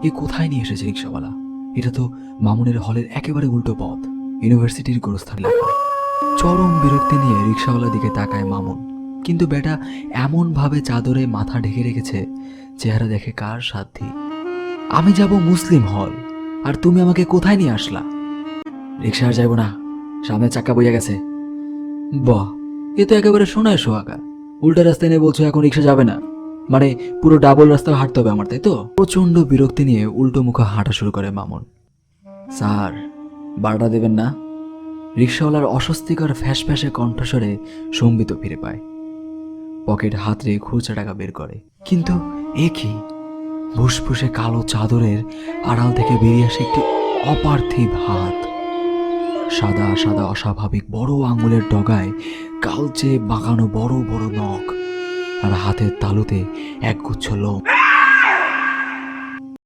এ কোথায় নিয়ে এসেছে রিক্সাওয়ালা? এটা তো মামুনের হলের একেবারে উল্টো পথ, ইউনিভার্সিটির গোরস্থান লেখা। চরম বিরক্তি নিয়ে রিক্সাওয়ালার দিকে তাকায় মামুন, কিন্তু বেটা এমন ভাবে চাদরে মাথা ঢেকে রেখেছে, চেহারা দেখে কার সাধ্যি। আমি যাব মুসলিম হল, আর তুমি আমাকে কোথায় নিয়ে আসলা? রিক্সা আর যাইব না, সামনে চাক্কা বইয়া গেছে। বাহ, এ তো একেবারে শোনায় সোহাগা। উল্টা রাস্তায় নিয়ে বলছো এখন রিক্সা যাবে না, মানে পুরো ডাবল রাস্তা হাঁটতে হবে আমার, তাই তো? প্রচন্ড বিরক্তি নিয়ে উল্টো মুখে হাঁটা শুরু করে মামুন। স্যার, ভাড়াটা দেবেন না? রিক্সাওয়ালার অস্বস্তিকর ফ্যাসফ্যাসে কণ্ঠস্বরে সম্বিত ফিরে পায়। পকেট হাত রেখে খুচরা টাকা বের করে, কিন্তু এ কি? ফুসফুসে কালো চাদরের আড়াল থেকে বেরিয়ে আসে একটি অপার্থিব হাত। সাদা সাদা অস্বাভাবিক বড় আঙুলের ডগায় কালচে বাঁকানো বড় বড় নখ, আর হাতের তালুতে একগুচ্ছ লোম।